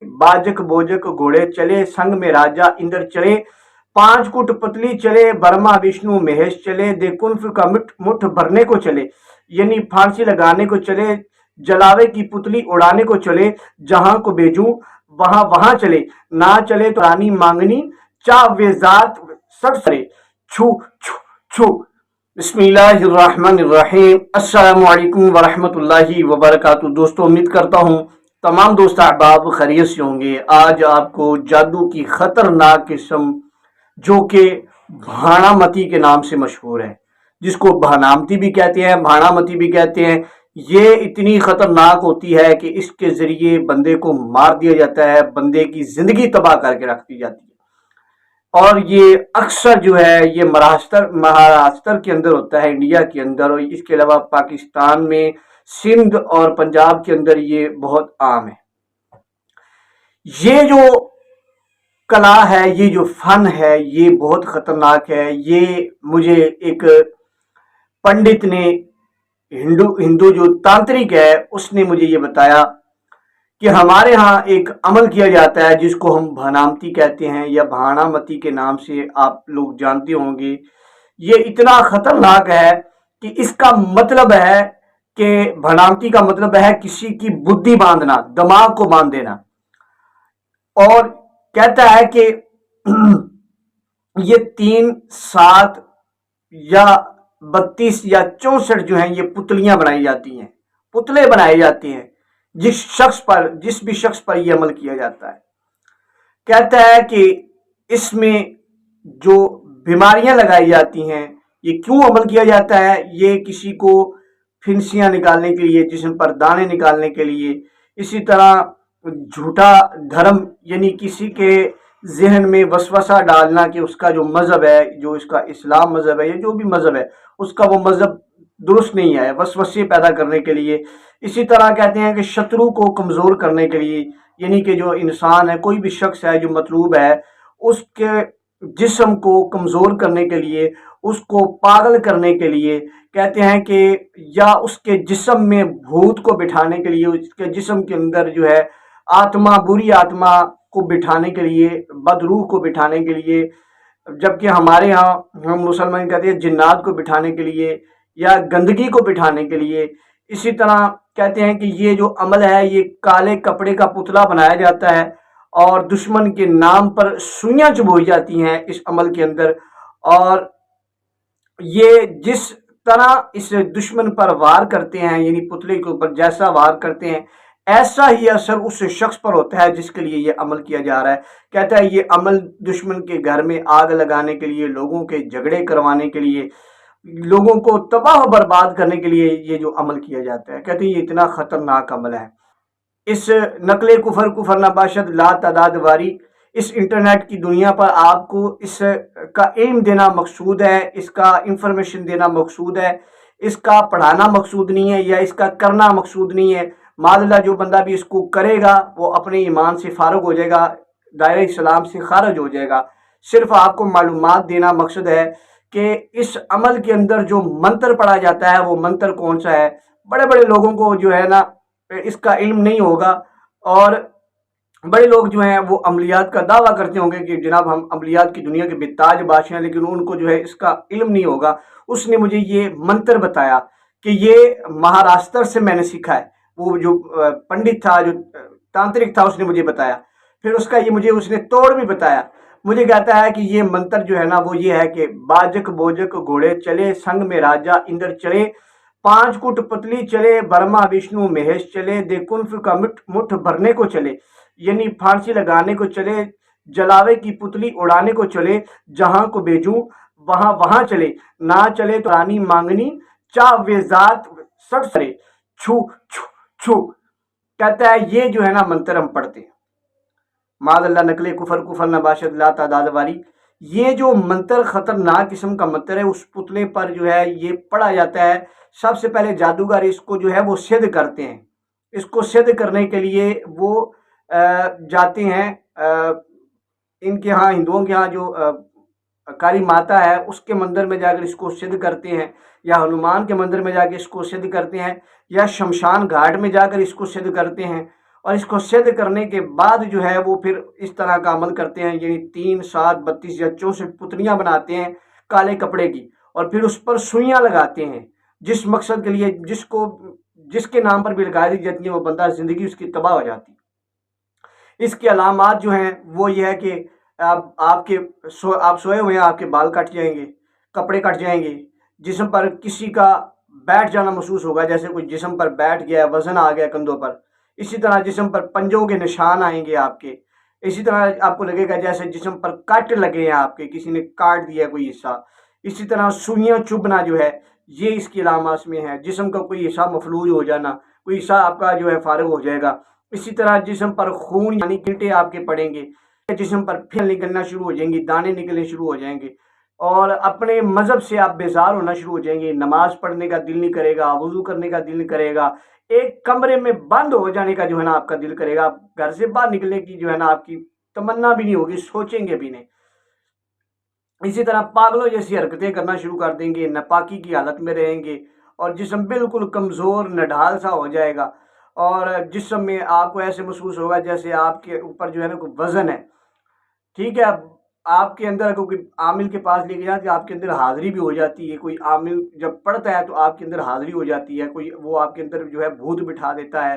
बाजक बोजक घोड़े चले, संग में राजा इंद्र चले, पांच कुट पतली चले, ब्रह्मा विष्णु महेश चले, दे कुल्फ का मुठ भरने को चले, यानी फांसी लगाने को चले, जलावे की पुतली उड़ाने को चले, जहां को भेजूं वहां वहां चले, ना चले तो रानी मांगनी, चा वे जात सट सरे, छू छू छू। बिस्मिल्लाहिर्रहमानिर्रहीम। अस्सलामु अलैकुम वरहमतुल्लाहि वबरकातुहू। दोस्तों, उम्मीद करता हूँ तमाम दोस्त अहबाब खैरियत से होंगे। आज आपको जादू की खतरनाक किस्म जो कि भाणामती के नाम से मशहूर है, जिसको भानामती भी कहते हैं, भाणामती भी कहते हैं, ये इतनी खतरनाक होती है कि इसके जरिए बंदे को मार दिया जाता है, बंदे की जिंदगी तबाह करके रख दी जाती है। और ये अक्सर जो है ये महाराष्ट्र के अंदर होता है, इंडिया के अंदर, और इसके अलावा पाकिस्तान में सिंध और पंजाब के अंदर ये बहुत आम है। ये जो कला है, ये जो फन है, ये बहुत खतरनाक है। ये मुझे एक पंडित ने, हिंदू जो तांत्रिक है, उसने मुझे ये बताया कि हमारे यहाँ एक अमल किया जाता है जिसको हम भानामती कहते हैं, या भाणामती के नाम से आप लोग जानते होंगे। ये इतना खतरनाक है कि इसका मतलब है कि भानामती का मतलब है किसी की बुद्धि बांधना, दिमाग को बांध देना। और कहता है कि ये 3, 7 या 32 या 64 जो हैं ये पुतलियां बनाई जाती हैं, पुतले बनाए जाते हैं जिस भी शख्स पर यह अमल किया जाता है। कहता है कि इसमें जो बीमारियां लगाई जाती हैं, ये क्यों अमल किया जाता है? ये किसी को फिंसियां निकालने के लिए, जिस्म पर दाने निकालने के लिए, इसी तरह झूठा धर्म, यानी किसी के जहन में वसवसा डालना कि उसका जो मजहब है, जो इसका इस्लाम मजहब है या जो भी मजहब है, उसका वो मजहब दुरुस्त नहीं है, वसवसे पैदा करने के लिए। इसी तरह कहते हैं कि शत्रु को कमजोर करने के लिए, यानी कि जो इंसान है, कोई भी शख्स है जो मतलूब है, उसके जिस्म को कमजोर करने के लिए, उसको पागल करने के लिए, कहते हैं कि या उसके जिस्म में भूत को बिठाने के लिए, उसके जिस्म के अंदर जो है आत्मा, बुरी आत्मा को बिठाने के लिए, बदरूह को बिठाने के लिए, जबकि हमारे यहाँ हम मुसलमान कहते हैं जिन्नात को बिठाने के लिए या गंदगी को बिठाने के लिए। इसी तरह कहते हैं कि ये जो अमल है, ये काले कपड़े का पुतला बनाया जाता है और दुश्मन के नाम पर सुइयां चुभोई जाती हैं इस अमल के अंदर। और ये जिस तरह इस दुश्मन पर वार करते हैं, यानी पुतले के ऊपर जैसा वार करते हैं, ऐसा ही असर उस शख्स पर होता है जिसके लिए ये अमल किया जा रहा है। कहता है ये अमल दुश्मन के घर में आग लगाने के लिए, लोगों के झगड़े करवाने के लिए, लोगों को तबाह बर्बाद करने के लिए ये जो अमल किया जाता है। कहते हैं ये इतना खतरनाक अमल है। इस नकले कुफर नबाशत ला तादाद वारी इस इंटरनेट की दुनिया पर आपको इसका इल्म देना मकसूद है, इसका इंफॉर्मेशन देना मकसूद है, इसका पढ़ाना मकसूद नहीं है या इसका करना मकसूद नहीं है। मादल्ला जो बंदा भी इसको करेगा वो अपने ईमान से फारुग हो जाएगा, दायरे इस्लाम से खारिज हो जाएगा। सिर्फ आपको मालूमात देना मकसद है कि इस अमल के अंदर जो मंत्र पढ़ा जाता है वो मंत्र कौन सा है। बड़े बड़े लोगों को जो है ना इसका इल्म नहीं होगा, और बड़े लोग जो हैं वो अमलियात का दावा करते होंगे कि जनाब हम अमलियात की दुनिया के बेताज बादशाह हैं, लेकिन उनको जो है इसका इल्म नहीं होगा। उसने मुझे ये मंत्र बताया कि ये महाराष्ट्र से मैंने सीखा है। वो जो पंडित था, जो तांत्रिक था, उसने मुझे बताया। फिर उसका ये मुझे उसने तोड़ भी बताया। मुझे कहता है कि ये मंत्र जो है ना वो ये है कि बाजक बोजक घोड़े चले, संग में राजा इंद्र चले, पांच कुट पतली चले, ब्रह्मा विष्णु महेश चले, दे कुल्फ का मुठ भरने को चले, यानी फांसी लगाने को चले, जलावे की पुतली उड़ाने को चले, जहां को भेजूं वहां वहां चले, ना चले तो रानी मांगनी, चा वे जात सट सरे, छू छू छू। कहता है ये जो है ना मंत्र हम पढ़ते हैं, मादल्ला नकले कुफर नबाशत ला तादाद वारी, ये जो मंत्र खतरनाक किस्म का मंत्र है, उस पुतले पर जो है ये पढ़ा जाता है। सबसे पहले जादूगर इसको जो है वो सिद्ध करते हैं। इसको सिद्ध करने के लिए वो जाते हैं इनके यहाँ, हिंदुओं के यहाँ जो काली माता है उसके मंदिर में जाकर इसको सिद्ध करते हैं, या हनुमान के मंदिर में जाकर इसको सिद्ध करते हैं, या शमशान घाट में जाकर इसको सिद्ध करते हैं। اور اس کو सिद्ध کرنے کے بعد جو ہے وہ پھر اس طرح کا عمل کرتے ہیں، یعنی 3 7 32 یا 64 پتلیاں بناتے ہیں کالے کپڑے کی، اور پھر اس پر سوئیاں لگاتے ہیں جس مقصد کے لیے، جس کے نام پر بھی لگا دی جاتی ہیں، وہ بندہ زندگی اس کی تباہ ہو جاتی ہے۔ اس کی علامات جو ہیں وہ یہ ہے کہ آپ سوئے ہوئے ہیں، آپ کے بال کٹ جائیں گے، کپڑے کٹ جائیں گے، جسم پر کسی کا بیٹھ جانا محسوس ہوگا، جیسے کوئی جسم پر بیٹھ گیا، وزن آ گیا کندھوں پر، اسی طرح جسم پر پنجوں کے نشان آئیں گے آپ کے، اسی طرح آپ کو لگے گا جیسے جسم پر کٹ لگے ہیں آپ کے، کسی نے کاٹ دیا کوئی حصہ، اسی طرح سوئیاں چبھنا جو ہے یہ اس کی علامات میں ہے، جسم کا کوئی حصہ مفلوج ہو جانا، کوئی حصہ آپ کا جو ہے فارغ ہو جائے گا، اسی طرح جسم پر خون یعنی گنٹے آپ کے پڑیں گے، جسم پر پھل نکلنا شروع ہو جائیں گی، دانے نکلنے شروع ہو جائیں گے، اور اپنے مذہب سے آپ بیزار ہونا شروع ہو جائیں گے، نماز پڑھنے کا دل نہیں کرے گا، وضو کرنے کا دل نہیں کرے گا، ایک کمرے میں بند ہو جانے کا جو ہے نا آپ کا دل کرے گا، گھر سے باہر نکلنے کی جو ہے نا آپ کی تمنا بھی نہیں ہوگی، سوچیں گے بھی نہیں۔ اسی طرح پاگلوں جیسی حرکتیں کرنا شروع کر دیں گے، ناپاکی کی حالت میں رہیں گے، اور جسم بالکل کمزور نڈھال سا ہو جائے گا، اور جسم میں آپ کو ایسے محسوس ہوگا جیسے آپ کے اوپر جو ہے نا کوئی وزن ہے، ٹھیک ہے۔ اب آپ کے اندر کوئی عامل کے پاس لے کے جاتے آپ کے اندر حاضری بھی ہو جاتی ہے، کوئی عامل جب پڑھتا ہے تو آپ کے اندر حاضری ہو جاتی ہے، کوئی وہ آپ کے اندر جو ہے بھوت بٹھا دیتا ہے،